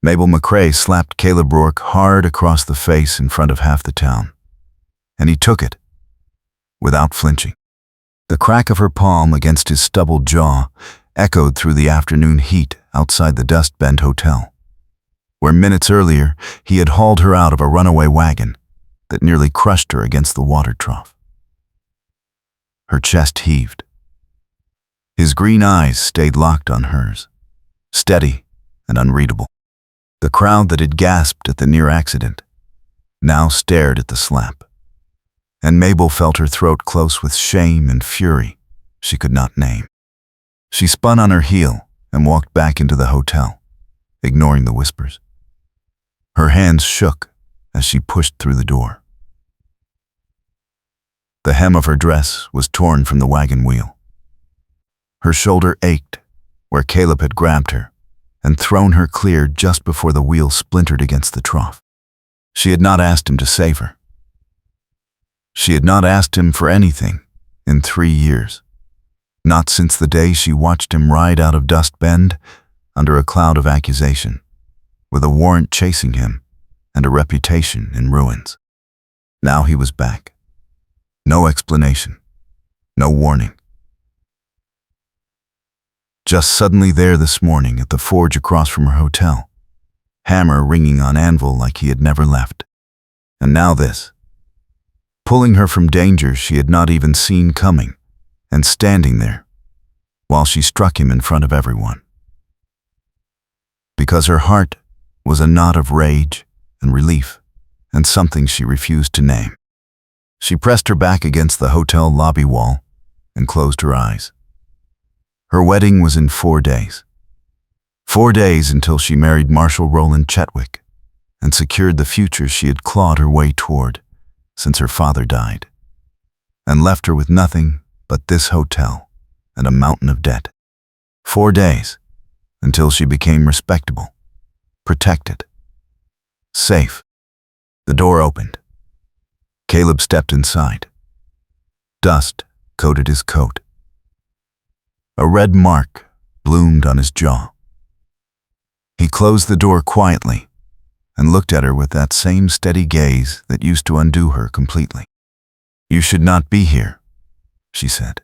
Mabel McCrae slapped Caleb Rourke hard across the face in front of half the town, and he took it without flinching. The crack of her palm against his stubbled jaw echoed through the afternoon heat outside the Dust Bend Hotel, where minutes earlier he had hauled her out of a runaway wagon that nearly crushed her against the water trough. Her chest heaved. His green eyes stayed locked on hers, steady and unreadable. The crowd that had gasped at the near accident now stared at the slap, and Mabel felt her throat close with shame and fury she could not name. She spun on her heel and walked back into the hotel, ignoring the whispers. Her hands shook as she pushed through the door. The hem of her dress was torn from the wagon wheel. Her shoulder ached where Caleb had grabbed her and thrown her clear just before the wheel splintered against the trough. She had not asked him to save her. She had not asked him for anything in 3 years, not since the day she watched him ride out of Dust Bend under a cloud of accusation, with a warrant chasing him and a reputation in ruins. Now he was back. No explanation, no warning. Just suddenly there this morning at the forge across from her hotel, hammer ringing on anvil like he had never left. And now this, pulling her from danger she had not even seen coming, and standing there while she struck him in front of everyone. Because her heart was a knot of rage and relief and something she refused to name. She pressed her back against the hotel lobby wall and closed her eyes. Her wedding was in 4 days. 4 days until she married Marshal Roland Chetwick and secured the future she had clawed her way toward since her father died, and left her with nothing but this hotel and a mountain of debt. 4 days until she became respectable, protected, safe. The door opened. Caleb stepped inside. Dust coated his coat. A red mark bloomed on his jaw. He closed the door quietly and looked at her with that same steady gaze that used to undo her completely. "You should not be here," she said.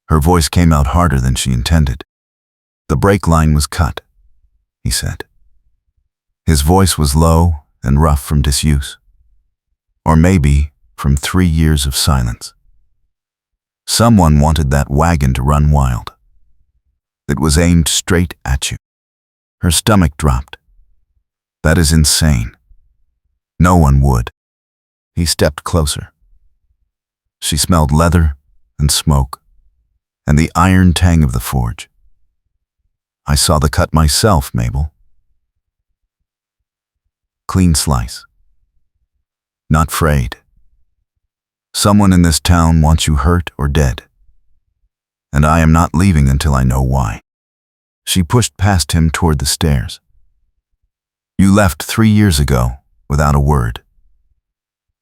Her voice came out harder than she intended. "The brake line was cut," he said. His voice was low and rough from disuse, or maybe from 3 years of silence. Someone wanted that wagon to run wild. It was aimed straight at you. Her stomach dropped. "That is insane. No one would." He stepped closer. She smelled leather and smoke and the iron tang of the forge. "I saw the cut myself, Mabel. Clean slice. Not frayed. Someone in this town wants you hurt or dead, and I am not leaving until I know why." She pushed past him toward the stairs. "You left 3 years ago without a word.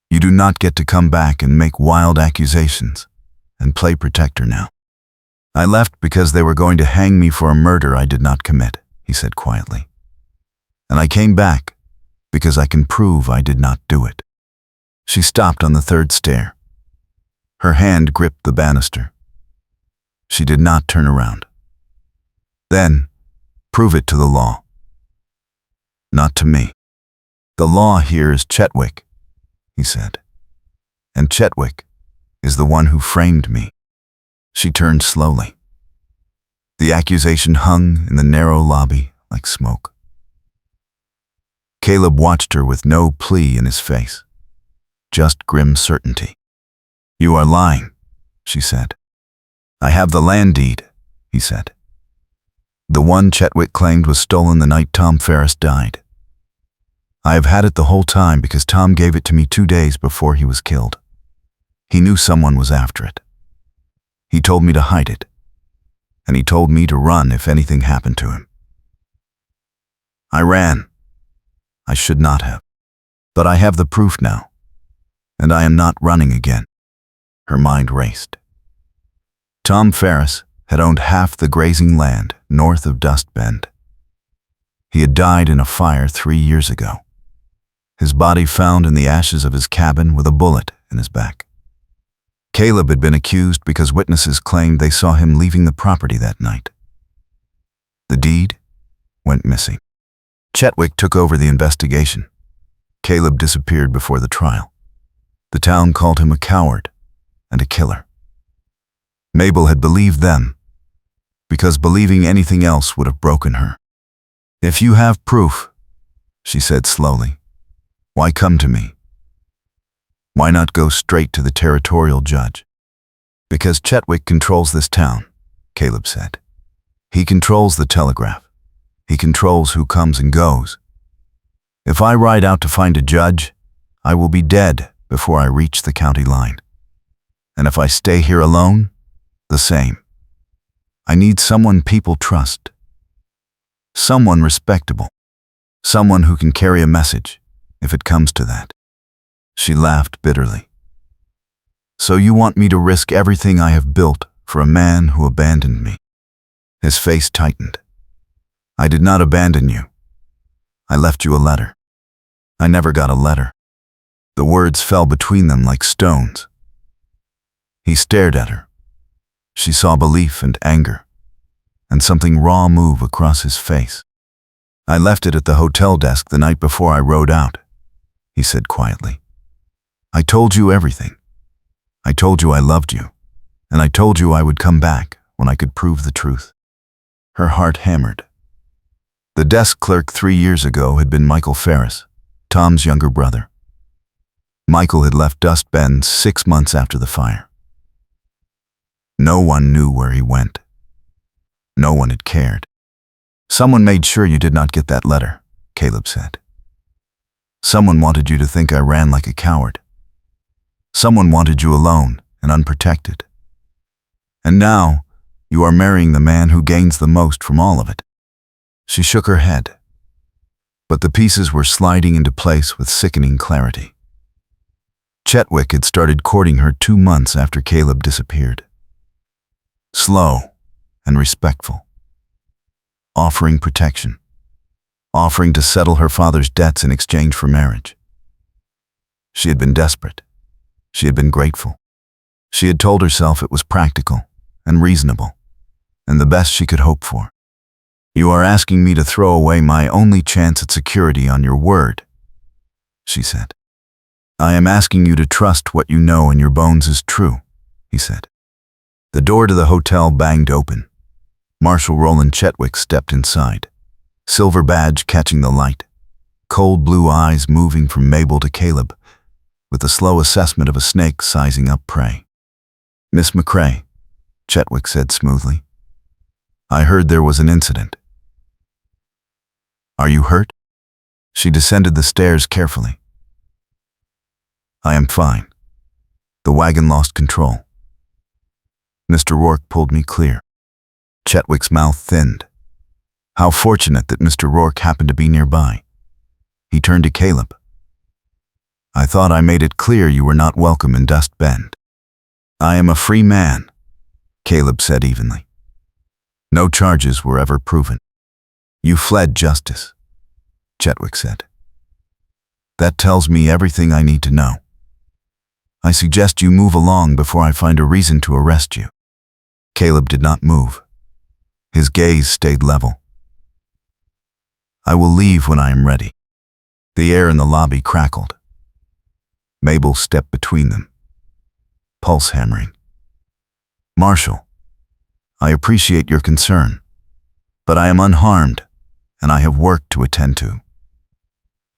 You do not get to come back and make wild accusations and play protector now." "I left because they were going to hang me for a murder I did not commit," he said quietly. "And I came back because I can prove I did not do it." She stopped on the 3rd stair. Her hand gripped the banister. She did not turn around. "Then, prove it to the law." "Not to me. The law here is Chetwick," he said. "And Chetwick is the one who framed me." She turned slowly. The accusation hung in the narrow lobby like smoke. Caleb watched her with no plea in his face, just grim certainty. "You are lying," she said. "I have the land deed," he said. "The one Chetwick claimed was stolen the night Tom Ferris died. I have had it the whole time because Tom gave it to me 2 days before he was killed. He knew someone was after it. He told me to hide it, and he told me to run if anything happened to him. I ran. I should not have. But I have the proof now, and I am not running again." Her mind raced. Tom Ferris had owned half the grazing land north of Dust Bend. He had died in a fire 3 years ago. His body found in the ashes of his cabin with a bullet in his back. Caleb had been accused because witnesses claimed they saw him leaving the property that night. The deed went missing. Chetwick took over the investigation. Caleb disappeared before the trial. The town called him a coward and a killer. Mabel had believed them, because believing anything else would have broken her. "If you have proof," she said slowly, "why come to me? Why not go straight to the territorial judge?" "Because Chetwick controls this town," Caleb said. "He controls the telegraph. He controls who comes and goes. If I ride out to find a judge, I will be dead before I reach the county line. And if I stay here alone, the same. I need someone people trust. Someone respectable. Someone who can carry a message, if it comes to that." She laughed bitterly. "So you want me to risk everything I have built for a man who abandoned me?" His face tightened. "I did not abandon you. I left you a letter." "I never got a letter." The words fell between them like stones. He stared at her. She saw belief and anger, and something raw move across his face. "I left it at the hotel desk the night before I rode out," he said quietly. "I told you everything. I told you I loved you, and I told you I would come back when I could prove the truth." Her heart hammered. The desk clerk 3 years ago had been Michael Ferris, Tom's younger brother. Michael had left Dust Bend 6 months after the fire. No one knew where he went. No one had cared. "Someone made sure you did not get that letter," Caleb said. "Someone wanted you to think I ran like a coward. Someone wanted you alone and unprotected. And now, you are marrying the man who gains the most from all of it." She shook her head, but the pieces were sliding into place with sickening clarity. Chetwick had started courting her 2 months after Caleb disappeared. Slow and respectful, offering protection, offering to settle her father's debts in exchange for marriage. She had been desperate. She had been grateful. She had told herself it was practical and reasonable, and the best she could hope for. "You are asking me to throw away my only chance at security on your word," she said. "I am asking you to trust what you know in your bones is true," he said. The door to the hotel banged open. Marshal Roland Chetwick stepped inside, silver badge catching the light, cold blue eyes moving from Mabel to Caleb, with the slow assessment of a snake sizing up prey. "Miss McCrae," Chetwick said smoothly, "I heard there was an incident. Are you hurt?" She descended the stairs carefully. "I am fine. The wagon lost control. Mr. Rourke pulled me clear." Chetwick's mouth thinned. How fortunate that Mr. Rourke happened to be nearby. He turned to Caleb. "I thought I made it clear you were not welcome in Dust Bend." "I am a free man," Caleb said evenly. "No charges were ever proven." "You fled justice," Chetwick said. "That tells me everything I need to know. I suggest you move along before I find a reason to arrest you." Caleb did not move. His gaze stayed level. "I will leave when I am ready." The air in the lobby crackled. Mabel stepped between them, pulse hammering. "Marshal, I appreciate your concern, but I am unharmed, and I have work to attend to.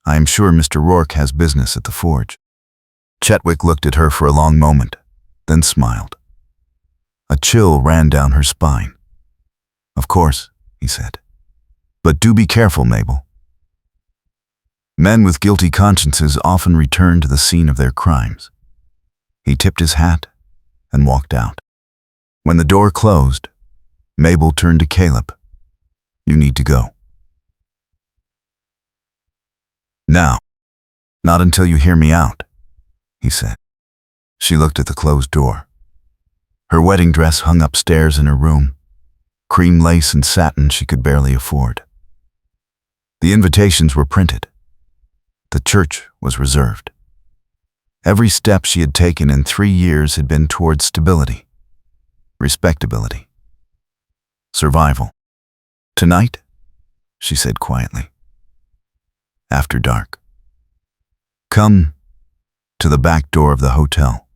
I am sure Mr. Rourke has business at the forge." Chetwick looked at her for a long moment, then smiled. A chill ran down her spine. "Of course," he said. "But do be careful, Mabel. Men with guilty consciences often return to the scene of their crimes." He tipped his hat and walked out. When the door closed, Mabel turned to Caleb. "You need to go." "Now." "Not until you hear me out," he said. She looked at the closed door. Her wedding dress hung upstairs in her room, cream lace and satin she could barely afford. The invitations were printed. The church was reserved. Every step she had taken in 3 years had been towards stability, respectability, survival. "Tonight," she said quietly, "after dark, come to the back door of the hotel.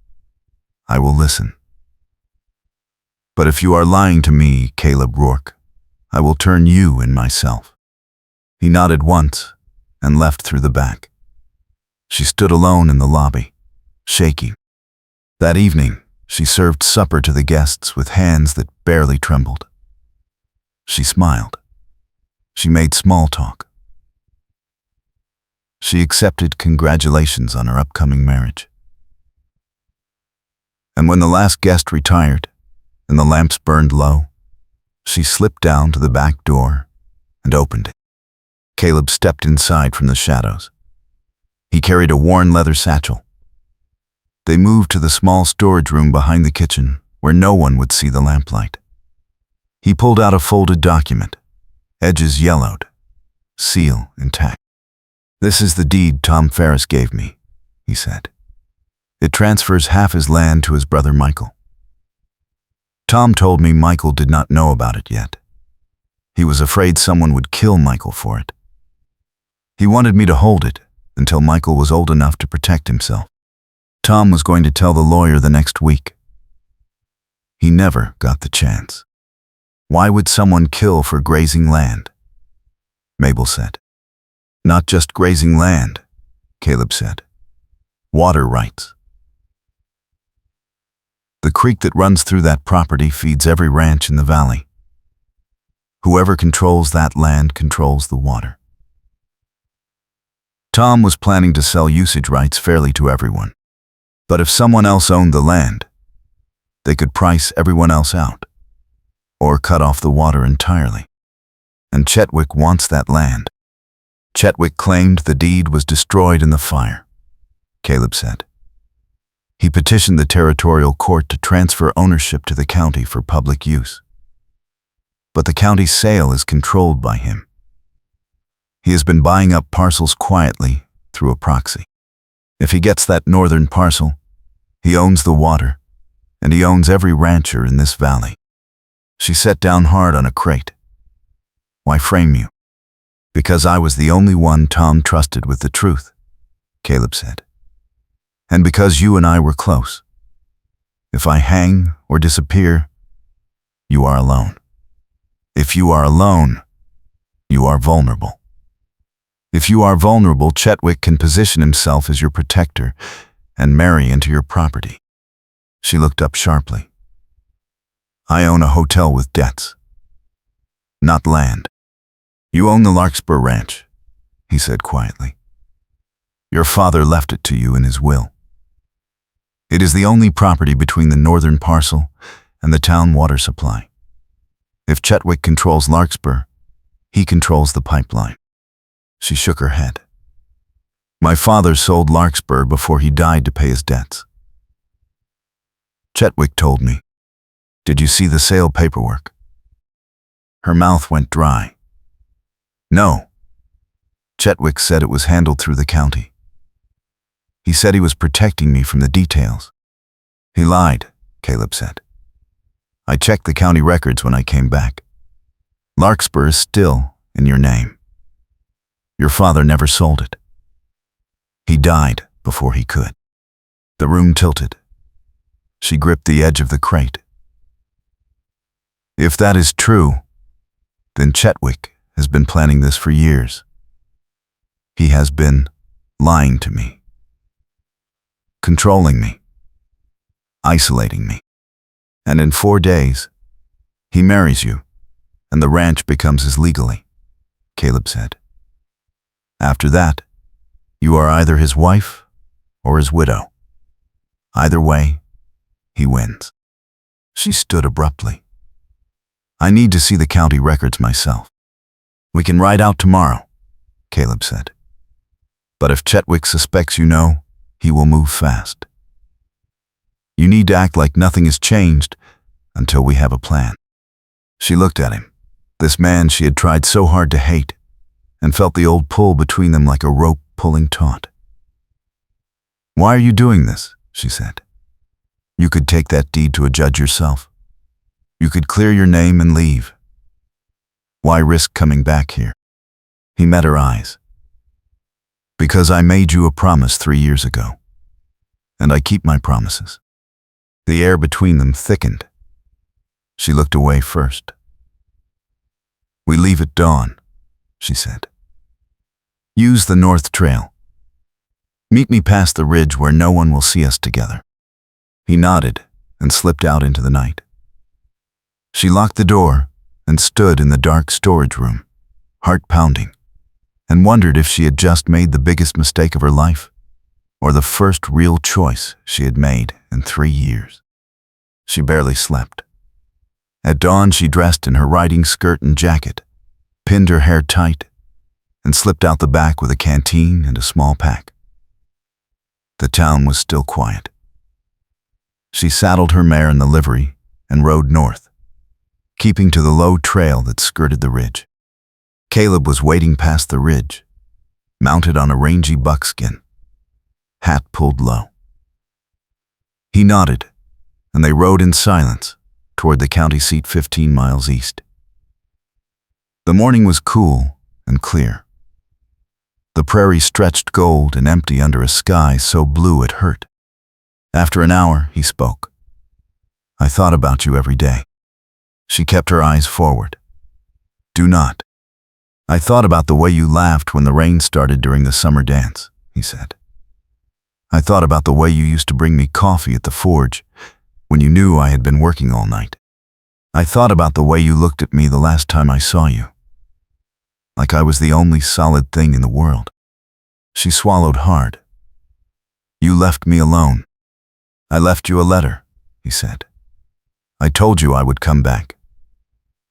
I will listen. But if you are lying to me, Caleb Rourke, I will turn you in myself." He nodded once and left through the back. She stood alone in the lobby, shaking. That evening, she served supper to the guests with hands that barely trembled. She smiled. She made small talk. She accepted congratulations on her upcoming marriage. And when the last guest retired and the lamps burned low, she slipped down to the back door and opened it. Caleb stepped inside from the shadows. He carried a worn leather satchel. They moved to the small storage room behind the kitchen where no one would see the lamplight. He pulled out a folded document, edges yellowed, seal intact. "This is the deed Tom Ferris gave me," he said. "It transfers half his land to his brother Michael. Tom told me Michael did not know about it yet. He was afraid someone would kill Michael for it. He wanted me to hold it until Michael was old enough to protect himself. Tom was going to tell the lawyer the next week. He never got the chance. Why would someone kill for grazing land?" Mabel said. "Not just grazing land," Caleb said. "Water rights. The creek that runs through that property feeds every ranch in the valley. Whoever controls that land controls the water." Tom was planning to sell usage rights fairly to everyone. But if someone else owned the land, they could price everyone else out, or cut off the water entirely. And Chetwyck wants that land. Chetwyck claimed the deed was destroyed in the fire, Caleb said. He petitioned the territorial court to transfer ownership to the county for public use. But the county's sale is controlled by him. He has been buying up parcels quietly through a proxy. If he gets that northern parcel, he owns the water, and he owns every rancher in this valley. She sat down hard on a crate. "Why frame you?" "Because I was the only one Tom trusted with the truth," Caleb said. "And because you and I were close. If I hang or disappear, you are alone. If you are alone, you are vulnerable. If you are vulnerable, Chetwyck can position himself as your protector and marry into your property." She looked up sharply. "I own a hotel with debts, not land." "You own the Larkspur Ranch," he said quietly. "Your father left it to you in his will. It is the only property between the northern parcel and the town water supply. If Chetwyck controls Larkspur, he controls the pipeline." She shook her head. "My father sold Larkspur before he died to pay his debts. Chetwyck told me. Did you see the sale paperwork?" Her mouth went dry. "No. Chetwyck said it was handled through the county. He said he was protecting me from the details." "He lied," Caleb said. "I checked the county records when I came back. Larkspur is still in your name. Your father never sold it. He died before he could." The room tilted. She gripped the edge of the crate. "If that is true, then Chetwyck has been planning this for years. He has been lying to me, controlling me, isolating me. And in 4 days, he marries you, and the ranch becomes his legally," Caleb said. "After that, you are either his wife or his widow. Either way, he wins." She stood abruptly. "I need to see the county records myself." "We can ride out tomorrow," Caleb said. "But if Chetwyck suspects you know, he will move fast. You need to act like nothing has changed until we have a plan." She looked at him, this man she had tried so hard to hate, and felt the old pull between them like a rope pulling taut. "Why are you doing this?" she said. "You could take that deed to a judge yourself. You could clear your name and leave. Why risk coming back here?" He met her eyes. "Because I made you a promise 3 years ago, and I keep my promises." The air between them thickened. She looked away first. "We leave at dawn," she said. "Use the North Trail. Meet me past the ridge where no one will see us together." He nodded and slipped out into the night. She locked the door and stood in the dark storage room, heart pounding, and wondered if she had just made the biggest mistake of her life, or the first real choice she had made in 3 years. She barely slept. At dawn, she dressed in her riding skirt and jacket, pinned her hair tight, and slipped out the back with a canteen and a small pack. The town was still quiet. She saddled her mare in the livery and rode north, keeping to the low trail that skirted the ridge. Caleb was waiting past the ridge, mounted on a rangy buckskin, hat pulled low. He nodded, and they rode in silence toward the county seat 15 miles east. The morning was cool and clear. The prairie stretched gold and empty under a sky so blue it hurt. After an hour, he spoke. "I thought about you every day." She kept her eyes forward. "Do not." "I thought about the way you laughed when the rain started during the summer dance," he said. "I thought about the way you used to bring me coffee at the forge when you knew I had been working all night. I thought about the way you looked at me the last time I saw you, like I was the only solid thing in the world." She swallowed hard. "You left me alone." "I left you a letter," he said. "I told you I would come back.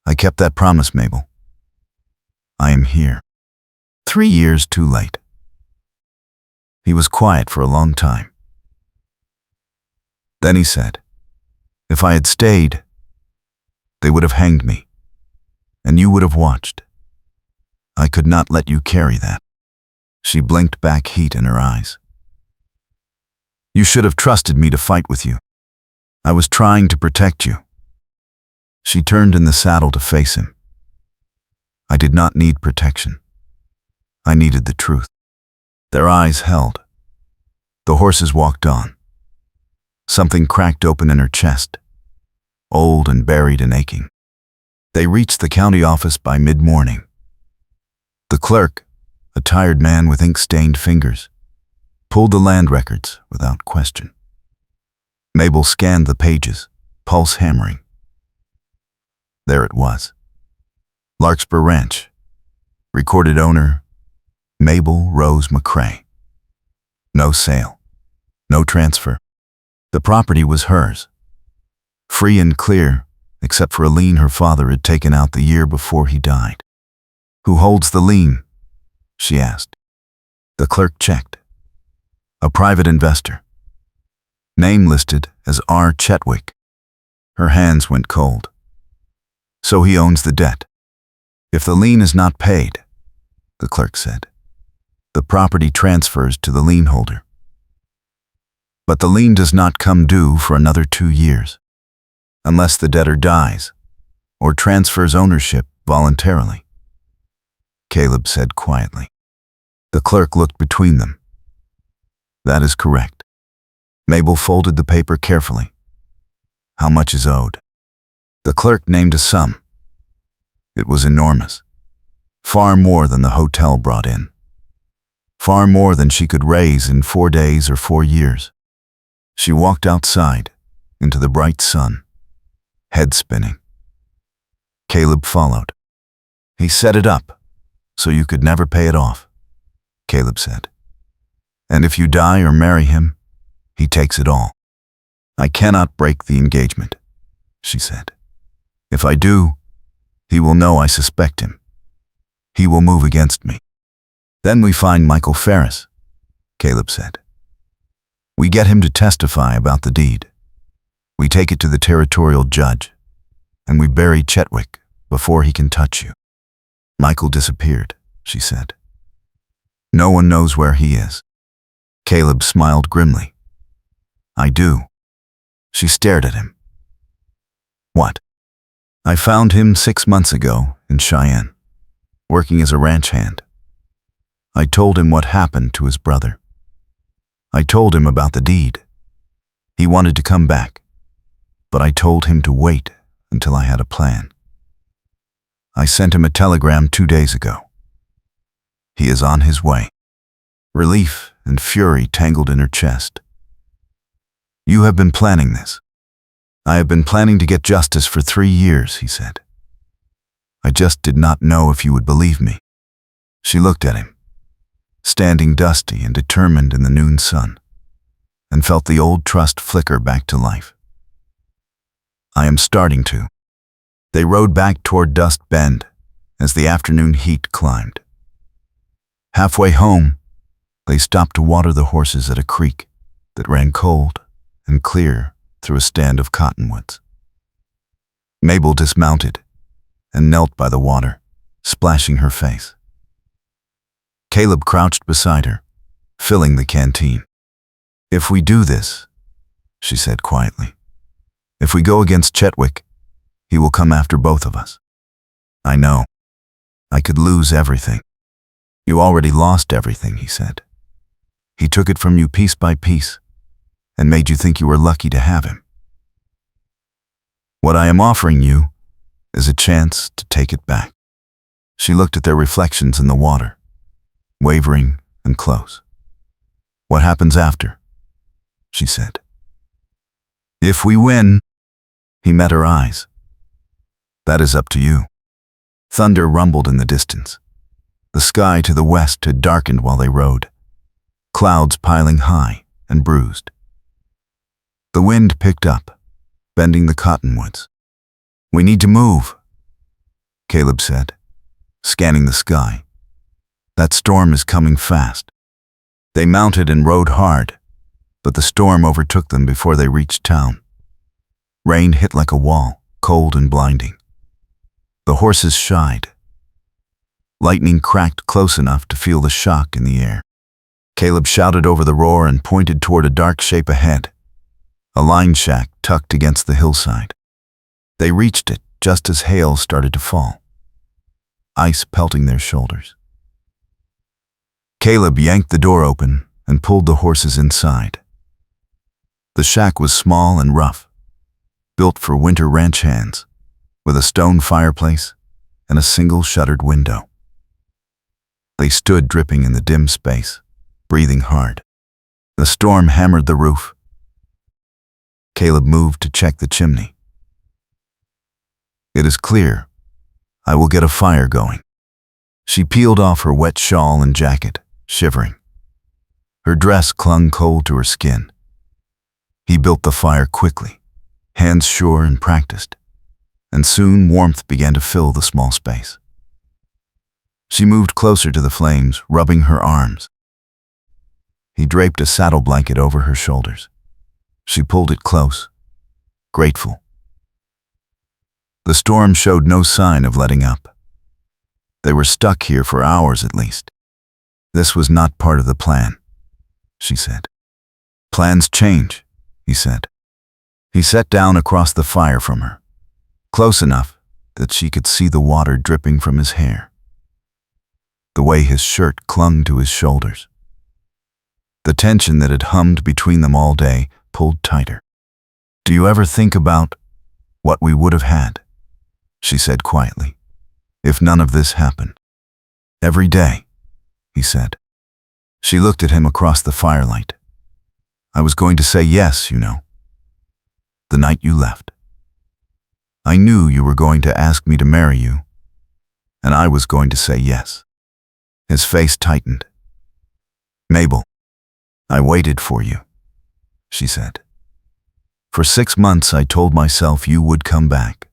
I kept that promise, Mabel. I am here. 3 years too late." He was quiet for a long time. Then he said, "If I had stayed, they would have hanged me, and you would have watched. I could not let you carry that." She blinked back heat in her eyes. "You should have trusted me to fight with you. I was trying to protect you." She turned in the saddle to face him. "I did not need protection. I needed the truth." Their eyes held. The horses walked on. Something cracked open in her chest, old and buried and aching. They reached the county office by mid-morning. The clerk, a tired man with ink-stained fingers, pulled the land records without question. Mabel scanned the pages, pulse hammering. There it was. Larkspur Ranch. Recorded owner, Mabel Rose McCrae. No sale. No transfer. The property was hers. Free and clear, except for a lien her father had taken out the year before he died. "Who holds the lien?" she asked. The clerk checked. "A private investor. Name listed as R. Chetwick." Her hands went cold. "So he owns the debt. If the lien is not paid," the clerk said, "the property transfers to the lien holder. But the lien does not come due for another 2 years, unless the debtor dies or transfers ownership voluntarily," Caleb said quietly. The clerk looked between them. "That is correct." Mabel folded the paper carefully. "How much is owed?" The clerk named a sum. It was enormous. Far more than the hotel brought in. Far more than she could raise in 4 days or 4 years. She walked outside, into the bright sun, head spinning. Caleb followed. "He set it up, so you could never pay it off," Caleb said. "And if you die or marry him, he takes it all." "I cannot break the engagement," she said. "If I do, he will know I suspect him. He will move against me. Then we find Michael Ferris," Caleb said. "We get him to testify about the deed. We take it to the territorial judge, and we bury Chetwick before he can touch you." "Michael disappeared," she said. No one knows where he is. Caleb smiled grimly. I do. She stared at him. What? I found him 6 months ago in Cheyenne, working as a ranch hand. I told him what happened to his brother. I told him about the deed. He wanted to come back, but I told him to wait until I had a plan. I sent him a telegram 2 days ago. He is on his way. Relief and fury tangled in her chest. You have been planning this. I have been planning to get justice for 3 years, he said. I just did not know if you would believe me. She looked at him, standing dusty and determined in the noon sun, and felt the old trust flicker back to life. I am starting to. They rode back toward Dust Bend as the afternoon heat climbed. Halfway home, they stopped to water the horses at a creek that ran cold and clear through a stand of cottonwoods. Mabel dismounted and knelt by the water, splashing her face. Caleb crouched beside her, filling the canteen. If we do this, she said quietly, if we go against Chetwick, he will come after both of us. I know. I could lose everything. You already lost everything, he said. He took it from you piece by piece and made you think you were lucky to have him. What I am offering you is a chance to take it back. She looked at their reflections in the water, wavering and close. What happens after? She said. If we win, he met her eyes. That is up to you. Thunder rumbled in the distance. The sky to the west had darkened while they rode, clouds piling high and bruised. The wind picked up, bending the cottonwoods. We need to move, Caleb said, scanning the sky. That storm is coming fast. They mounted and rode hard, but the storm overtook them before they reached town. Rain hit like a wall, cold and blinding. The horses shied. Lightning cracked close enough to feel the shock in the air. Caleb shouted over the roar and pointed toward a dark shape ahead, a line shack tucked against the hillside. They reached it just as hail started to fall, ice pelting their shoulders. Caleb yanked the door open and pulled the horses inside. The shack was small and rough, built for winter ranch hands, with a stone fireplace and a single shuttered window. They stood dripping in the dim space, breathing hard. The storm hammered the roof. Caleb moved to check the chimney. It is clear. I will get a fire going. She peeled off her wet shawl and jacket, shivering. Her dress clung cold to her skin. He built the fire quickly, hands sure and practiced, and soon warmth began to fill the small space. She moved closer to the flames, rubbing her arms. He draped a saddle blanket over her shoulders. She pulled it close, grateful. The storm showed no sign of letting up. They were stuck here for hours at least. This was not part of the plan, she said. Plans change, he said. He sat down across the fire from her, close enough that she could see the water dripping from his hair, the way his shirt clung to his shoulders. The tension that had hummed between them all day pulled tighter. Do you ever think about what we would have had, she said quietly, if none of this happened? Every day, he said. She looked at him across the firelight. I was going to say yes, you know. The night you left. I knew you were going to ask me to marry you, and I was going to say yes. His face tightened. Mabel, I waited for you, she said. For 6 months I told myself you would come back.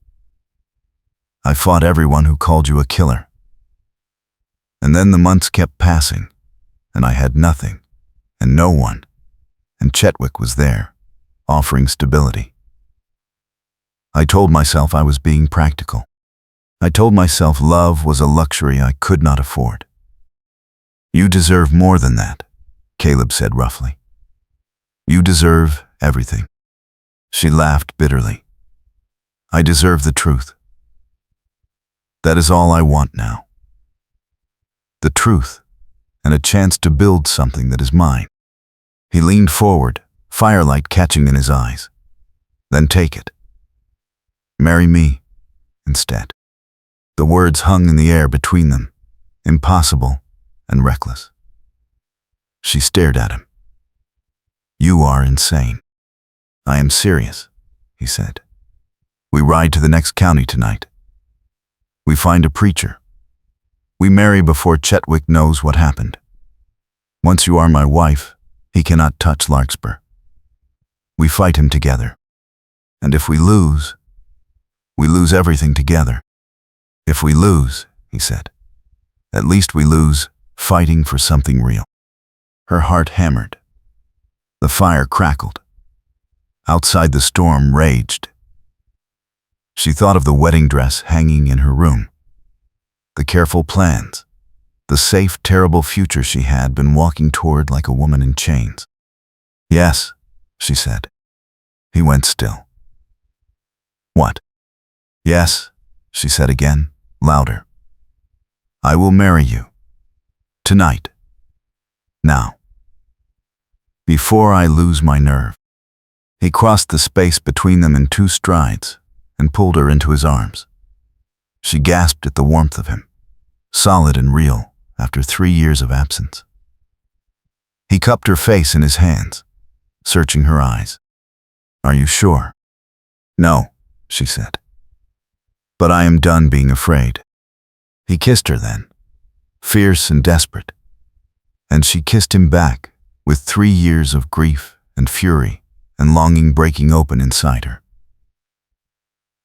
I fought everyone who called you a killer. And then the months kept passing, and I had nothing, and no one, and Chetwick was there, offering stability. I told myself I was being practical. I told myself love was a luxury I could not afford. You deserve more than that, Caleb said roughly. You deserve everything. She laughed bitterly. I deserve the truth. That is all I want now. The truth, and a chance to build something that is mine. He leaned forward, firelight catching in his eyes. Then take it. Marry me, instead. The words hung in the air between them, impossible and reckless. She stared at him. You are insane. I am serious, he said. We ride to the next county tonight. We find a preacher. We marry before Chetwick knows what happened. Once you are my wife, he cannot touch Larkspur. We fight him together. And if we lose everything together. If we lose, he said, at least we lose fighting for something real. Her heart hammered. The fire crackled. Outside the storm raged. She thought of the wedding dress hanging in her room. The careful plans. The safe, terrible future she had been walking toward like a woman in chains. Yes, she said. He went still. What? Yes, she said again, louder. I will marry you. Tonight. Now. Before I lose my nerve. He crossed the space between them in 2 strides and pulled her into his arms. She gasped at the warmth of him, solid and real after 3 years of absence. He cupped her face in his hands, searching her eyes. Are you sure? No, she said. But I am done being afraid. He kissed her then, fierce and desperate, and she kissed him back with 3 years of grief and fury and longing breaking open inside her.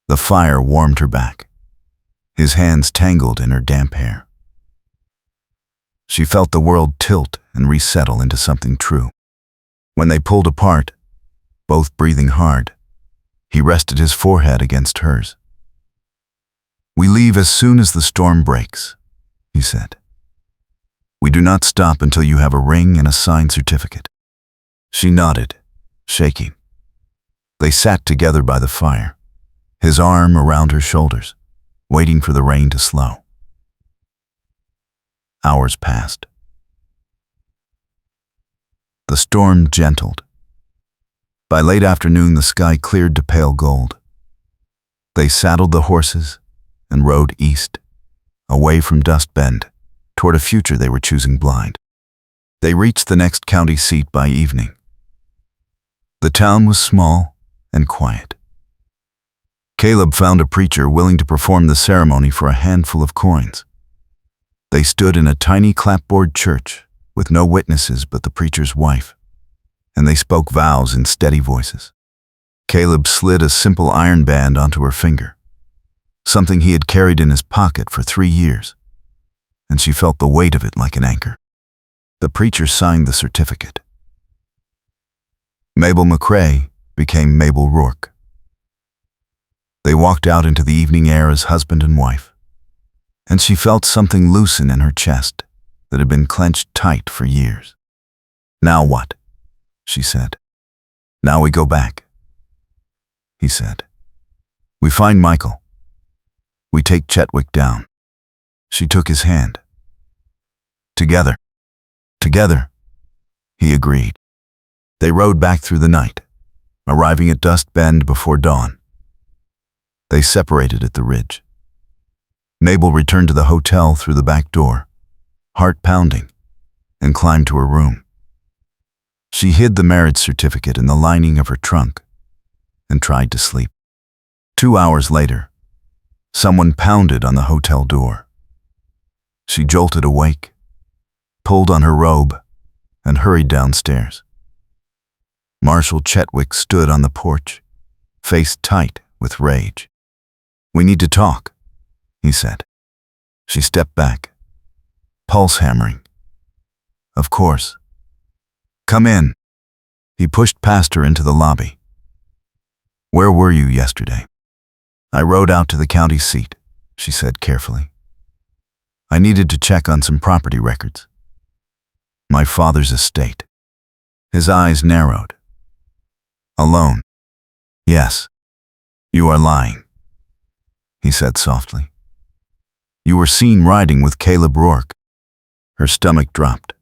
The fire warmed her back. His hands tangled in her damp hair. She felt the world tilt and resettle into something true. When they pulled apart, both breathing hard, he rested his forehead against hers. We leave as soon as the storm breaks, he said. We do not stop until you have a ring and a signed certificate. She nodded, shaking. They sat together by the fire, his arm around her shoulders, waiting for the rain to slow. Hours passed. The storm gentled. By late afternoon, the sky cleared to pale gold. They saddled the horses and rode east, away from Dust Bend, toward a future they were choosing blind. They reached the next county seat by evening. The town was small and quiet. Caleb found a preacher willing to perform the ceremony for a handful of coins. They stood in a tiny clapboard church with no witnesses but the preacher's wife, and they spoke vows in steady voices. Caleb slid a simple iron band onto her finger, something he had carried in his pocket for 3 years, and she felt the weight of it like an anchor. The preacher signed the certificate. Mabel McCrae became Mabel Rourke. They walked out into the evening air as husband and wife, and she felt something loosen in her chest that had been clenched tight for years. Now what? She said. Now we go back. He said. We find Michael. We take Chetwick down. She took his hand. Together. Together. He agreed. They rode back through the night, arriving at Dust Bend before dawn. They separated at the ridge. Mabel returned to the hotel through the back door, heart pounding, and climbed to her room. She hid the marriage certificate in the lining of her trunk and tried to sleep. 2 hours later, someone pounded on the hotel door. She jolted awake, pulled on her robe, and hurried downstairs. Marshal Chetwick stood on the porch, face tight with rage. We need to talk, he said. She stepped back, pulse hammering. Of course. Come in. He pushed past her into the lobby. Where were you yesterday? I rode out to the county seat, she said carefully. I needed to check on some property records. My father's estate. His eyes narrowed. Alone. Yes. You are lying, he said softly. You were seen riding with Caleb Rourke. Her stomach dropped.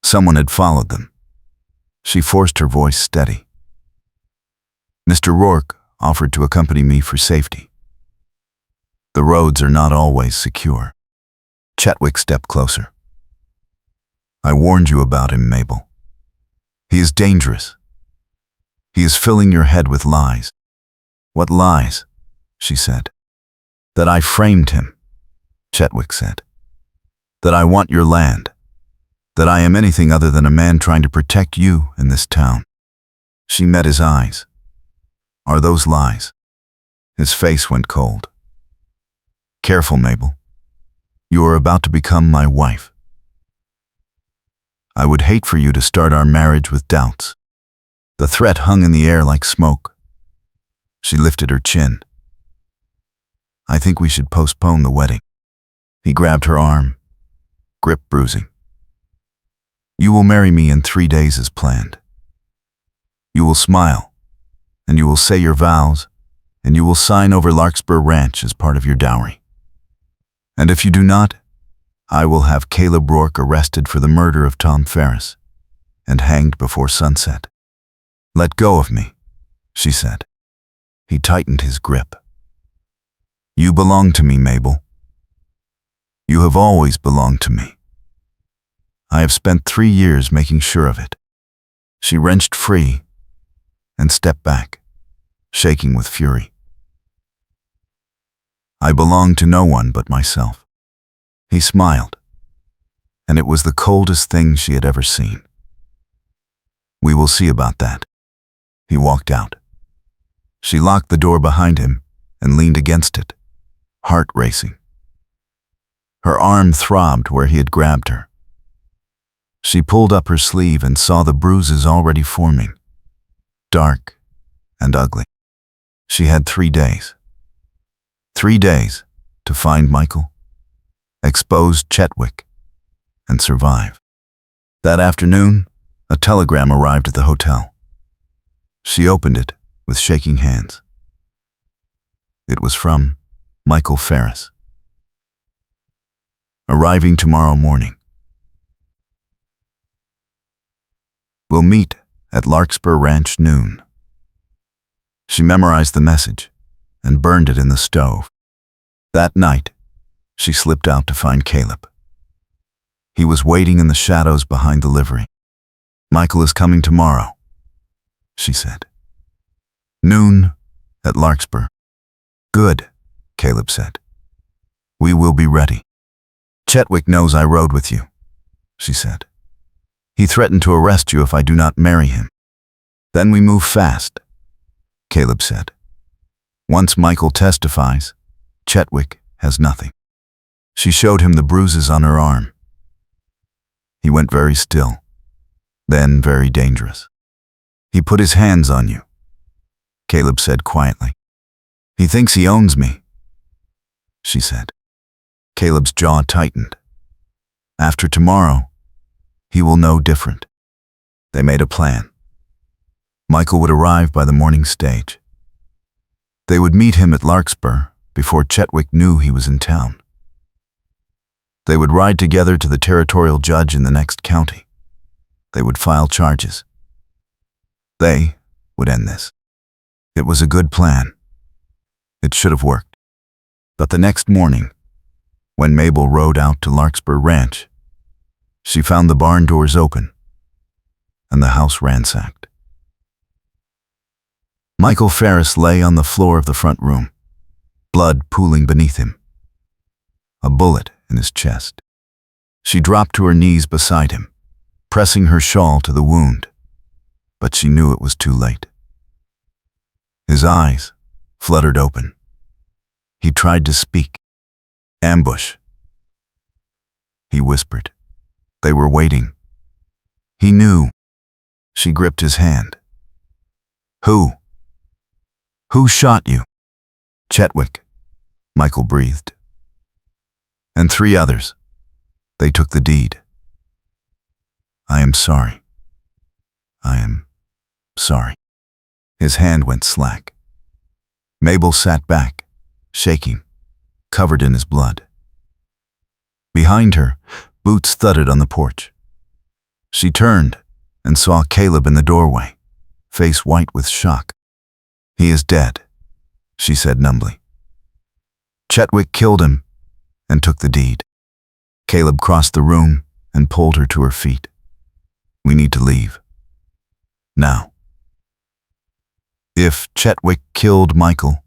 Someone had followed them. She forced her voice steady. Mr. Rourke offered to accompany me for safety. The roads are not always secure. Chetwyck stepped closer. I warned you about him, Mabel. He is dangerous. He is filling your head with lies. What lies? She said. That I framed him, Chetwyck said. That I want your land. That I am anything other than a man trying to protect you in this town. She met his eyes. Are those lies? His face went cold. Careful, Mabel. You are about to become my wife. I would hate for you to start our marriage with doubts. The threat hung in the air like smoke. She lifted her chin. I think we should postpone the wedding. He grabbed her arm, grip bruising. You will marry me in 3 days as planned. You will smile, and you will say your vows, and you will sign over Larkspur Ranch as part of your dowry. And if you do not, I will have Caleb Rourke arrested for the murder of Tom Ferris and hanged before sunset. Let go of me, she said. He tightened his grip. You belong to me, Mabel. You have always belonged to me. I have spent 3 years making sure of it. She wrenched free and stepped back, shaking with fury. I belong to no one but myself. He smiled, and it was the coldest thing she had ever seen. We will see about that. He walked out. She locked the door behind him and leaned against it, heart racing. Her arm throbbed where he had grabbed her. She pulled up her sleeve and saw the bruises already forming, dark and ugly. She had 3 days. 3 days to find Michael, expose Chetwyck, and survive. That afternoon, a telegram arrived at the hotel. She opened it with shaking hands. It was from Michael Ferris. Arriving tomorrow morning. We'll meet at Larkspur Ranch noon. She memorized the message and burned it in the stove. That night, she slipped out to find Caleb. He was waiting in the shadows behind the livery. Michael is coming tomorrow, she said. Noon at Larkspur. Good, Caleb said. We will be ready. Chetwyck knows I rode with you, she said. He threatened to arrest you if I do not marry him. Then we move fast, Caleb said. Once Michael testifies, Chetwyck has nothing. She showed him the bruises on her arm. He went very still, then very dangerous. He put his hands on you, Caleb said quietly. He thinks he owns me, she said. Caleb's jaw tightened. After tomorrow, he will know different. They made a plan. Michael would arrive by the morning stage. They would meet him at Larkspur before Chetwyck knew he was in town. They would ride together to the territorial judge in the next county. They would file charges. They would end this. It was a good plan. It should have worked. But the next morning, when Mabel rode out to Larkspur Ranch, she found the barn doors open and the house ransacked. Michael Ferris lay on the floor of the front room, blood pooling beneath him, a bullet in his chest. She dropped to her knees beside him, pressing her shawl to the wound, but she knew it was too late. His eyes fluttered open. He tried to speak. Ambush, he whispered. They were waiting. He knew. She gripped his hand. Who? Who shot you? Chetwyck, Michael breathed. And 3 others. They took the deed. I am sorry. I am sorry. His hand went slack. Mabel sat back, shaking, covered in his blood. Behind her, boots thudded on the porch. She turned and saw Caleb in the doorway, face white with shock. He is dead, she said numbly. Chetwick killed him and took the deed. Caleb crossed the room and pulled her to her feet. We need to leave. Now. If Chetwick killed Michael,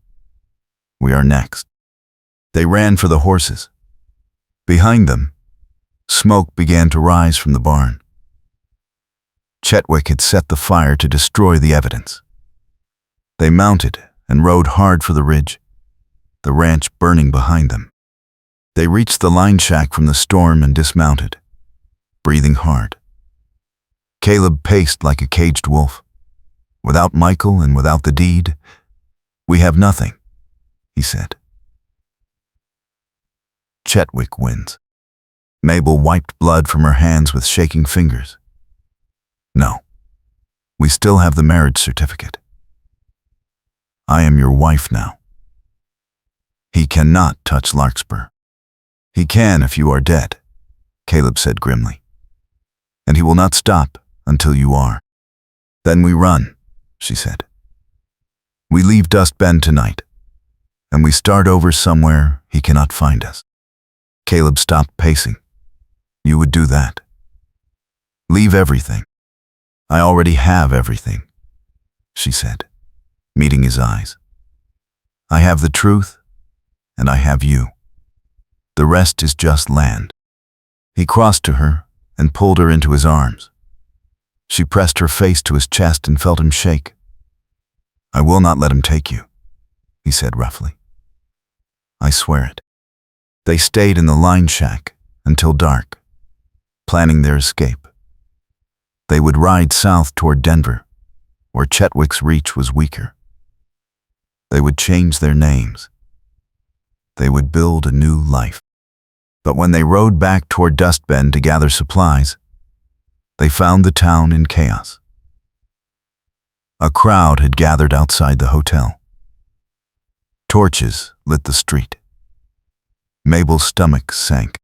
we are next. They ran for the horses. Behind them, smoke began to rise from the barn. Chetwick had set the fire to destroy the evidence. They mounted and rode hard for the ridge, the ranch burning behind them. They reached the line shack from the storm and dismounted, breathing hard. Caleb paced like a caged wolf. Without Michael and without the deed, we have nothing, he said. Chetwick wins. Mabel wiped blood from her hands with shaking fingers. No, we still have the marriage certificate. I am your wife now. He cannot touch Larkspur. He can if you are dead, Caleb said grimly. And he will not stop until you are. Then we run, she said. We leave Dust Bend tonight, and we start over somewhere he cannot find us. Caleb stopped pacing. You would do that. Leave everything. I already have everything, she said, meeting his eyes. I have the truth, and I have you. The rest is just land. He crossed to her and pulled her into his arms. She pressed her face to his chest and felt him shake. I will not let him take you, he said roughly. I swear it. They stayed in the line shack until dark, planning their escape. They would ride south toward Denver, where Chetwick's reach was weaker. They would change their names. They would build a new life. But when they rode back toward Dust Bend to gather supplies, they found the town in chaos. A crowd had gathered outside the hotel. Torches lit the street. Mabel's stomach sank.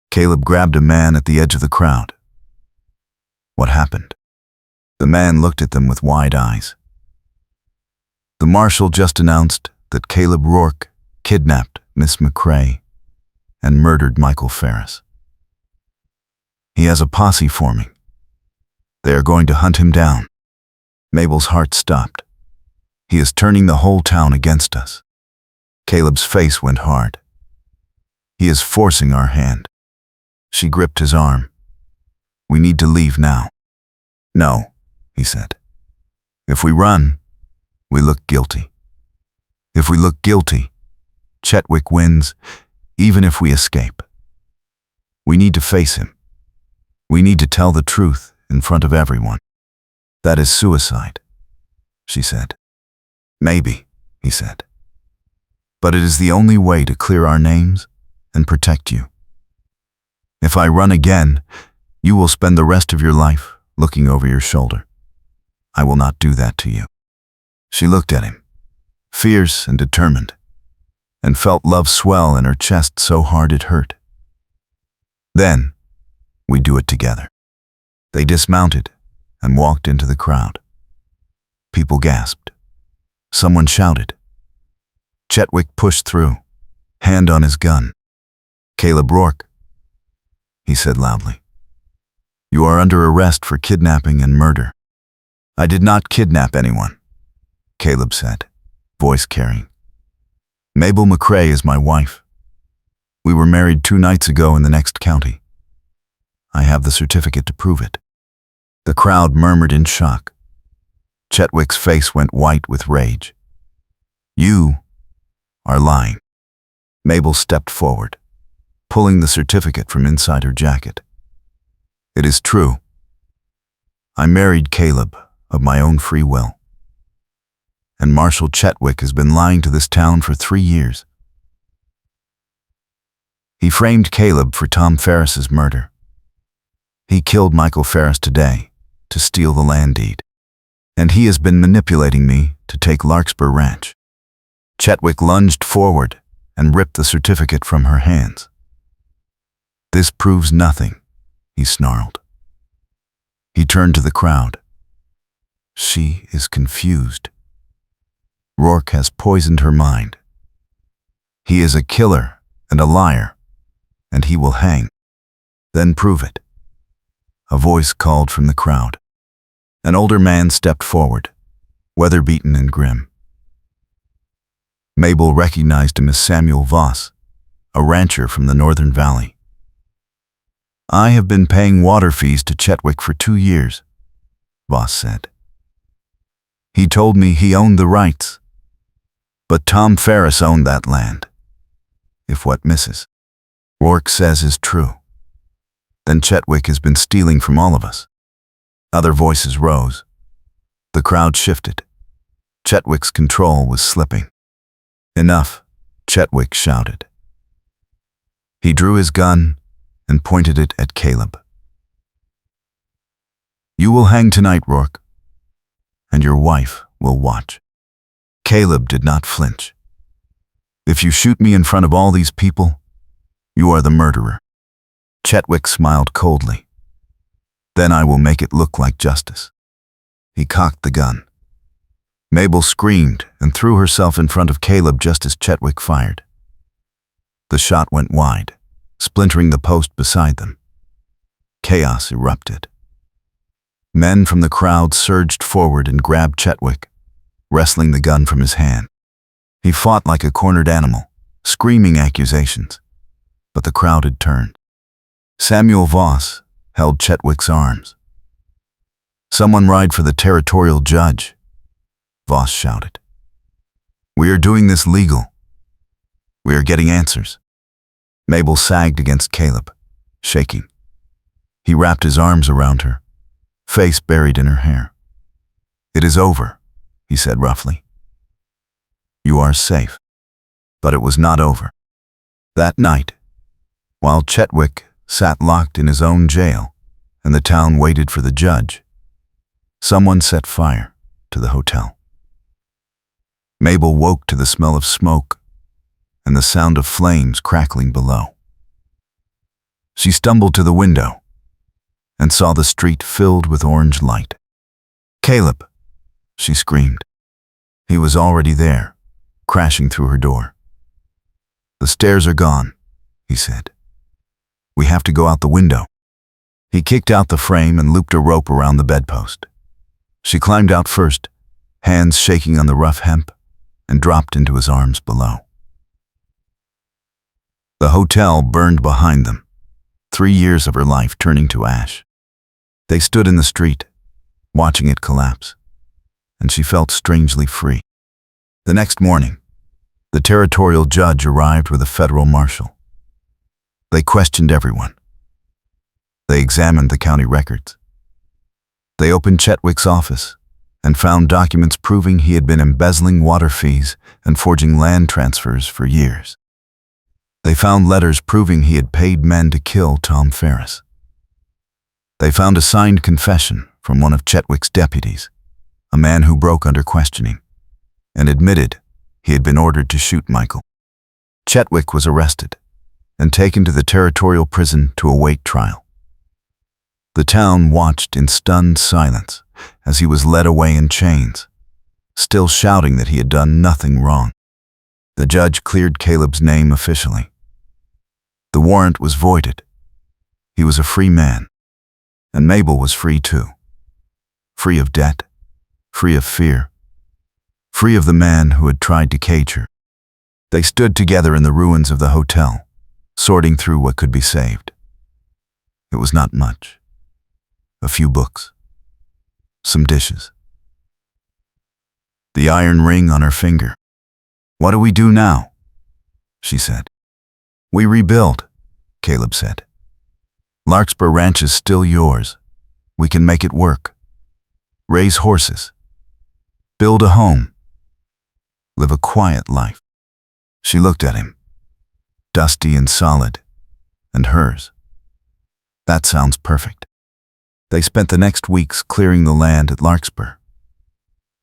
Caleb grabbed a man at the edge of the crowd. What happened? The man looked at them with wide eyes. The marshal just announced that Caleb Rourke kidnapped Miss McCrae and murdered Michael Ferris. He has a posse forming. They are going to hunt him down. Mabel's heart stopped. He is turning the whole town against us. Caleb's face went hard. He is forcing our hand. She gripped his arm. We need to leave now. No, he said. If we run, we look guilty. If we look guilty, Chetwick wins, even if we escape. We need to face him. We need to tell the truth in front of everyone. That is suicide, she said. Maybe, he said. But it is the only way to clear our names and protect you. If I run again, you will spend the rest of your life looking over your shoulder. I will not do that to you. She looked at him, fierce and determined, and felt love swell in her chest so hard it hurt. Then, we do it together. They dismounted and walked into the crowd. People gasped. Someone shouted. Chetwick pushed through, hand on his gun. Caleb Rourke, he said loudly. You are under arrest for kidnapping and murder. I did not kidnap anyone, Caleb said, voice carrying. Mabel McCrae is my wife. We were married 2 nights ago in the next county. I have the certificate to prove it. The crowd murmured in shock. Chetwick's face went white with rage. You are lying. Mabel stepped forward, pulling the certificate from inside her jacket. It is true. I married Caleb of my own free will. And Marshal Chetwick has been lying to this town for 3 years. He framed Caleb for Tom Ferris's murder. He killed Michael Ferris today to steal the land deed. And he has been manipulating me to take Larkspur Ranch. Chetwick lunged forward and ripped the certificate from her hands. This proves nothing, he snarled. He turned to the crowd. She is confused. Rourke has poisoned her mind. He is a killer and a liar, and he will hang. Then prove it. A voice called from the crowd. An older man stepped forward, weather-beaten and grim. Mabel recognized him as Samuel Voss, a rancher from the Northern Valley. I have been paying water fees to Chetwick for 2 years, Voss said. He told me he owned the rights. But Tom Ferris owned that land. If what Mrs. Rourke says is true, then Chetwick has been stealing from all of us. Other voices rose. The crowd shifted. Chetwick's control was slipping. Enough, Chetwick shouted. He drew his gun and pointed it at Caleb. You will hang tonight, Rourke, and your wife will watch. Caleb did not flinch. If you shoot me in front of all these people, you are the murderer. Chetwick smiled coldly. Then I will make it look like justice. He cocked the gun. Mabel screamed and threw herself in front of Caleb just as Chetwick fired. The shot went wide, splintering the post beside them. Chaos erupted. Men from the crowd surged forward and grabbed Chetwick, wresting the gun from his hand. He fought like a cornered animal, screaming accusations, but the crowd had turned. Samuel Voss held Chetwick's arms. Someone ride for the territorial judge, Voss shouted. We are doing this legal. We are getting answers. Mabel sagged against Caleb, shaking. He wrapped his arms around her, face buried in her hair. It is over, he said roughly. You are safe. But it was not over. That night, while Chetwick sat locked in his own jail and the town waited for the judge, someone set fire to the hotel. Mabel woke to the smell of smoke and the sound of flames crackling below. She stumbled to the window and saw the street filled with orange light. Caleb, she screamed. He was already there, crashing through her door. The stairs are gone, he said. We have to go out the window. He kicked out the frame and looped a rope around the bedpost. She climbed out first, hands shaking on the rough hemp, and dropped into his arms below. The hotel burned behind them, 3 years of her life turning to ash. They stood in the street, watching it collapse, and she felt strangely free. The next morning, the territorial judge arrived with a federal marshal. They questioned everyone. They examined the county records. They opened Chetwick's office and found documents proving he had been embezzling water fees and forging land transfers for years. They found letters proving he had paid men to kill Tom Ferris. They found a signed confession from one of Chetwick's deputies, a man who broke under questioning, and admitted he had been ordered to shoot Michael. Chetwick was arrested and taken to the territorial prison to await trial. The town watched in stunned silence as he was led away in chains, still shouting that he had done nothing wrong. The judge cleared Caleb's name officially. The warrant was voided. He was a free man, and Mabel was free too. Free of debt, free of fear, free of the man who had tried to cage her. They stood together in the ruins of the hotel, sorting through what could be saved. It was not much. A few books, some dishes, the iron ring on her finger. What do we do now? She said. We rebuild, Caleb said. Larkspur Ranch is still yours. We can make it work. Raise horses. Build a home. Live a quiet life. She looked at him, dusty and solid, and hers. That sounds perfect. They spent the next weeks clearing the land at Larkspur,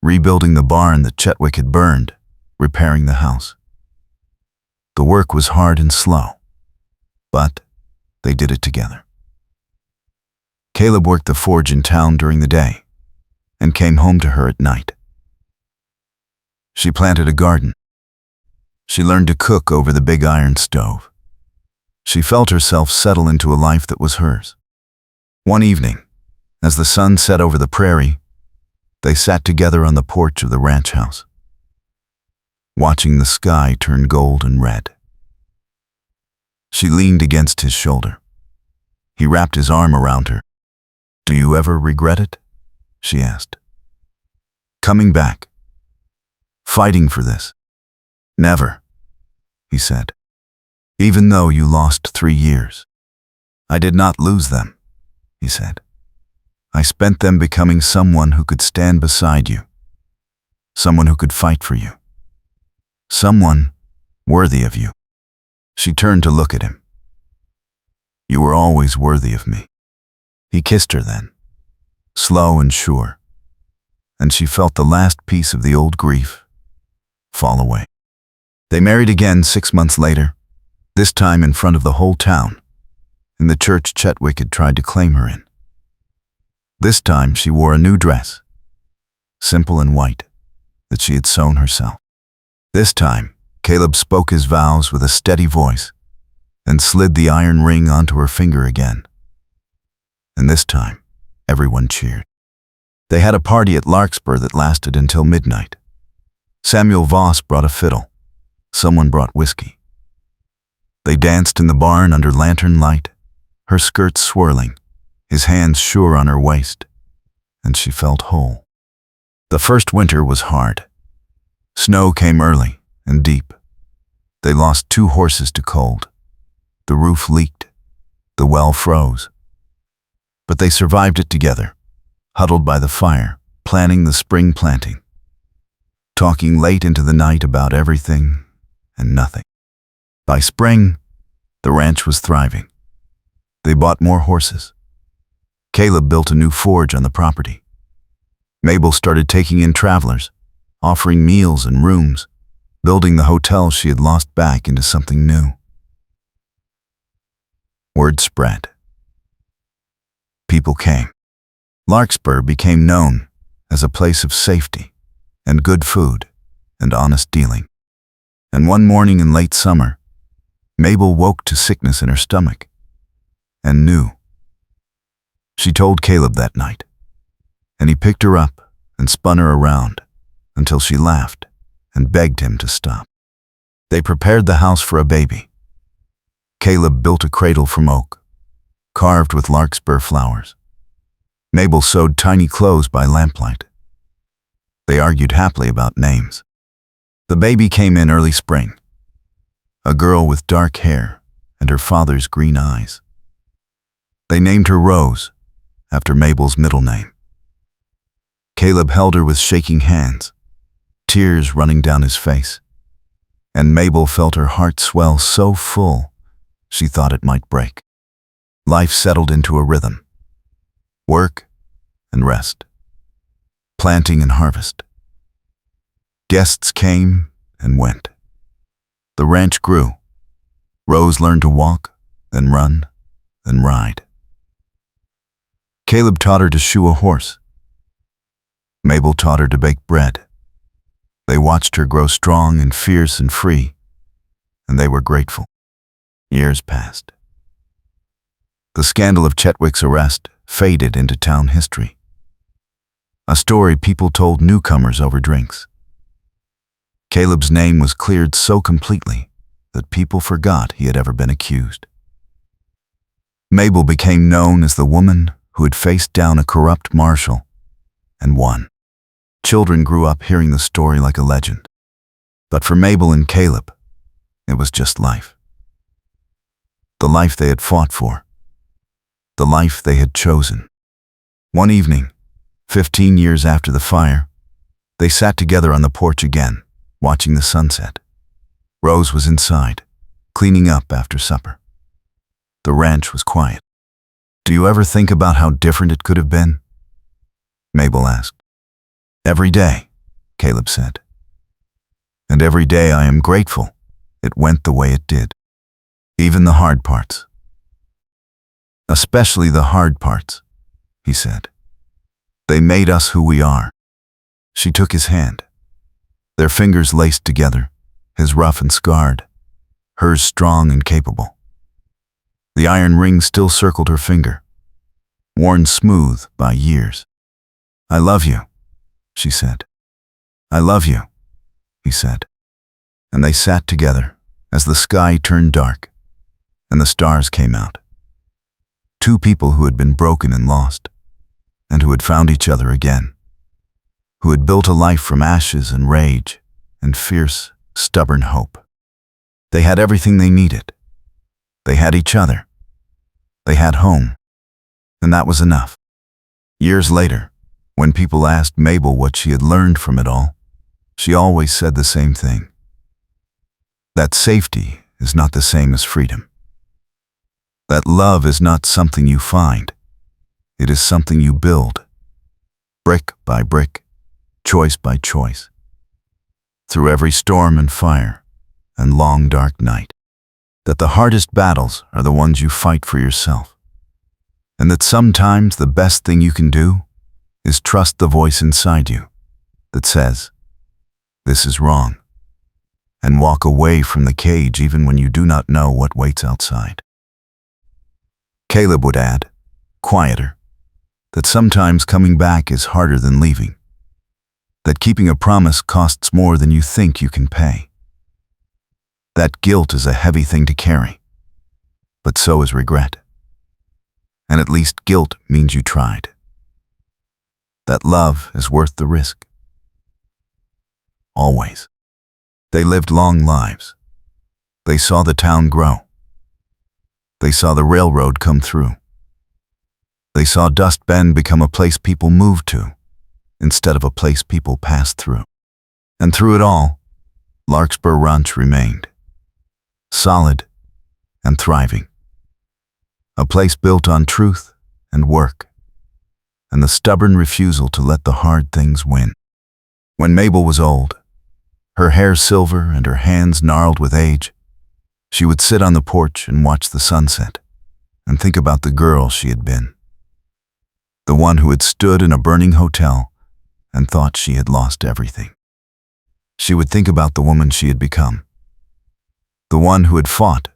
rebuilding the barn that Chetwick had burned, repairing the house. The work was hard and slow, but they did it together. Caleb worked the forge in town during the day and came home to her at night. She planted a garden. She learned to cook over the big iron stove. She felt herself settle into a life that was hers. One evening, as the sun set over the prairie, they sat together on the porch of the ranch house, watching the sky turn gold and red. She leaned against his shoulder. He wrapped his arm around her. "Do you ever regret it?" she asked. "Coming back? Fighting for this?" "Never," he said. "Even though you lost 3 years." "I did not lose them," he said. "I spent them becoming someone who could stand beside you, someone who could fight for you, someone worthy of you." She turned to look at him. "You were always worthy of me." He kissed her then, slow and sure, and she felt the last piece of the old grief fall away. They married again 6 months later, this time in front of the whole town, in the church Chetwick had tried to claim her in. This time she wore a new dress, simple and white, that she had sewn herself. This time, Caleb spoke his vows with a steady voice and slid the iron ring onto her finger again. And this time, everyone cheered. They had a party at Larkspur that lasted until midnight. Samuel Voss brought a fiddle. Someone brought whiskey. They danced in the barn under lantern light, her skirts swirling, his hands sure on her waist, and she felt whole. The first winter was hard. Snow came early and deep. They lost 2 horses to cold. The roof leaked. The well froze. But they survived it together, huddled by the fire, planning the spring planting, talking late into the night about everything and nothing. By spring, the ranch was thriving. They bought more horses. Caleb built a new forge on the property. Mabel started taking in travelers, offering meals and rooms, building the hotel she had lost back into something new. Word spread. People came. Larkspur became known as a place of safety and good food and honest dealing. And one morning in late summer, Mabel woke to sickness in her stomach and knew. She told Caleb that night, and he picked her up and spun her around until she laughed and begged him to stop. They prepared the house for a baby. Caleb built a cradle from oak, carved with larkspur flowers. Mabel sewed tiny clothes by lamplight. They argued happily about names. The baby came in early spring, a girl with dark hair and her father's green eyes. They named her Rose, after Mabel's middle name. Caleb held her with shaking hands, tears running down his face, and Mabel felt her heart swell so full she thought it might break. Life settled into a rhythm. Work and rest. Planting and harvest. Guests came and went. The ranch grew. Rose learned to walk, then run, then ride. Caleb taught her to shoe a horse. Mabel taught her to bake bread. They watched her grow strong and fierce and free, and they were grateful. Years passed. The scandal of Chetwick's arrest faded into town history. A story people told newcomers over drinks. Caleb's name was cleared so completely that people forgot he had ever been accused. Mabel became known as the woman who had faced down a corrupt marshal and won. Children grew up hearing the story like a legend. But for Mabel and Caleb, it was just life. The life they had fought for. The life they had chosen. One evening, 15 years after the fire, they sat together on the porch again, watching the sunset. Rose was inside, cleaning up after supper. The ranch was quiet. Do you ever think about how different it could have been? Mabel asked. Every day, Caleb said. And every day I am grateful it went the way it did. Even the hard parts. Especially the hard parts, he said. They made us who we are. She took his hand. Their fingers laced together, his rough and scarred, hers strong and capable. The iron ring still circled her finger, worn smooth by years. I love you, she said. I love you, he said. And they sat together as the sky turned dark and the stars came out. Two people who had been broken and lost, and who had found each other again, who had built a life from ashes and rage and fierce, stubborn hope. They had everything they needed. They had each other. They had home. And that was enough. Years later, when people asked Mabel what she had learned from it all, she always said the same thing. That safety is not the same as freedom. That love is not something you find. It is something you build, brick by brick, choice by choice, through every storm and fire and long dark night. That the hardest battles are the ones you fight for yourself. And that sometimes the best thing you can do is trust the voice inside you that says, this is wrong, and walk away from the cage even when you do not know what waits outside. Caleb would add, quieter, that sometimes coming back is harder than leaving, that keeping a promise costs more than you think you can pay. That guilt is a heavy thing to carry, but so is regret. And at least guilt means you tried. That love is worth the risk. Always. They lived long lives. They saw the town grow. They saw the railroad come through. They saw Dust Bend become a place people moved to, instead of a place people passed through. And through it all, Larkspur Ranch remained, solid and thriving. A place built on truth and work, and the stubborn refusal to let the hard things win. When Mabel was old, her hair silver and her hands gnarled with age, she would sit on the porch and watch the sunset and think about the girl she had been. The one who had stood in a burning hotel and thought she had lost everything. She would think about the woman she had become. The one who had fought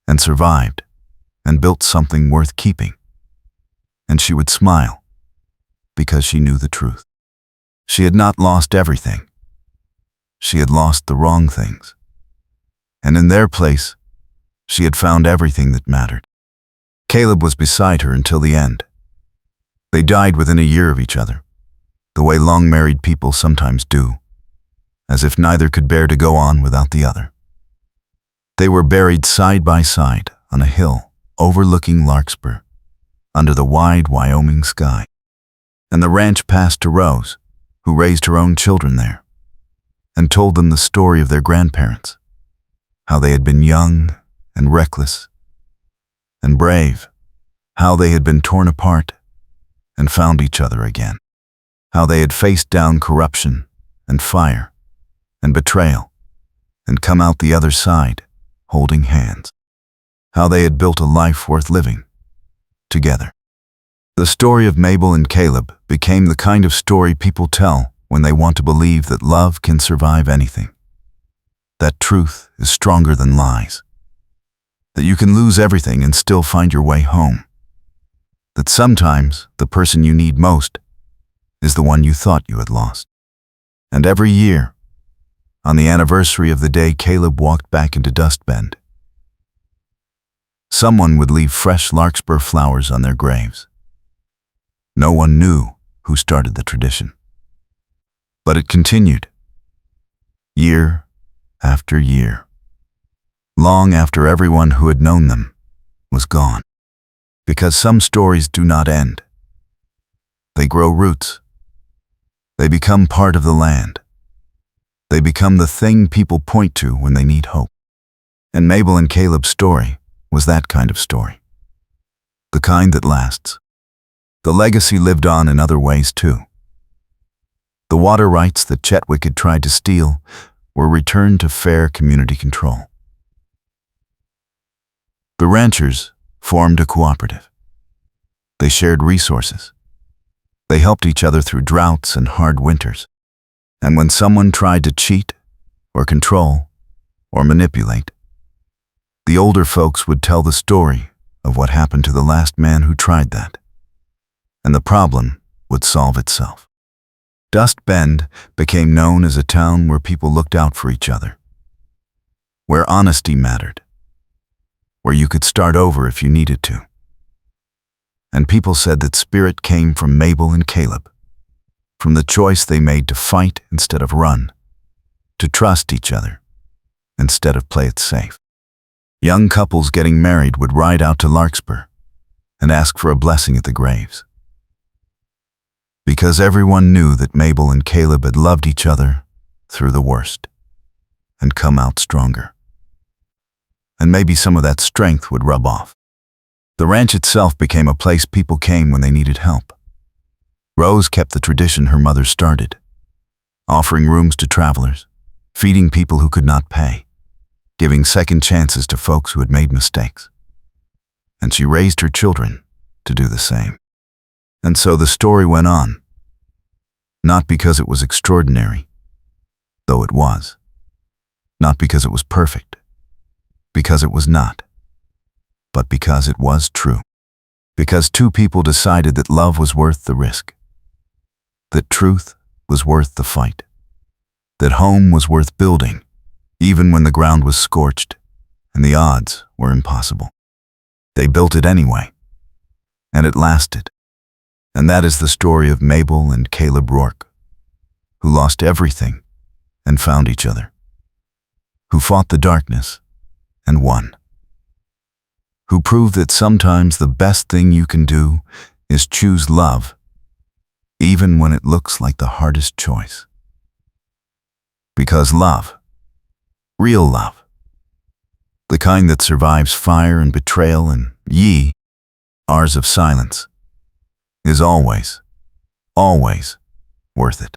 and survived and built something worth keeping. And she would smile because she knew the truth. She had not lost everything. She had lost the wrong things. And in their place, she had found everything that mattered. Caleb was beside her until the end. They died within a year of each other, the way long-married people sometimes do, as if neither could bear to go on without the other. They were buried side by side on a hill overlooking Larkspur, under the wide Wyoming sky. And the ranch passed to Rose, who raised her own children there, and told them the story of their grandparents, how they had been young and reckless and brave, how they had been torn apart and found each other again, how they had faced down corruption and fire and betrayal and come out the other side holding hands, how they had built a life worth living together. The story of Mabel and Caleb became the kind of story people tell when they want to believe that love can survive anything, that truth is stronger than lies, that you can lose everything and still find your way home, that sometimes the person you need most is the one you thought you had lost. And every year, on the anniversary of the day Caleb walked back into Dust Bend, someone would leave fresh larkspur flowers on their graves. No one knew who started the tradition. But it continued, year after year, long after everyone who had known them was gone. Because some stories do not end. They grow roots. They become part of the land. They become the thing people point to when they need hope. And Mabel and Caleb's story was that kind of story. the kind that lasts. The legacy lived on in other ways too. The water rights that Chetwyck had tried to steal were returned to fair community control. The ranchers formed a cooperative. They shared resources. They helped each other through droughts and hard winters. And when someone tried to cheat, or control, or manipulate, the older folks would tell the story of what happened to the last man who tried that, and the problem would solve itself. Dust Bend became known as a town where people looked out for each other, where honesty mattered, where you could start over if you needed to. And people said that spirit came from Mabel and Caleb, from the choice they made to fight instead of run, to trust each other instead of play it safe. Young couples getting married would ride out to Larkspur and ask for a blessing at the graves, because everyone knew that Mabel and Caleb had loved each other through the worst and come out stronger. And maybe some of that strength would rub off. The ranch itself became a place people came when they needed help. Rose kept the tradition her mother started, offering rooms to travelers, feeding people who could not pay, giving second chances to folks who had made mistakes. And she raised her children to do the same. And so the story went on, not because it was extraordinary, though it was, not because it was perfect, because it was not, but because it was true. Because two people decided that love was worth the risk, that truth was worth the fight, that home was worth building, even when the ground was scorched and the odds were impossible. They built it anyway, and it lasted. And that is the story of Mabel and Caleb Rourke, who lost everything and found each other, who fought the darkness and won, who proved that sometimes the best thing you can do is choose love, even when it looks like the hardest choice. Because love, real love, the kind that survives fire and betrayal and hours of silence, is always, always worth it.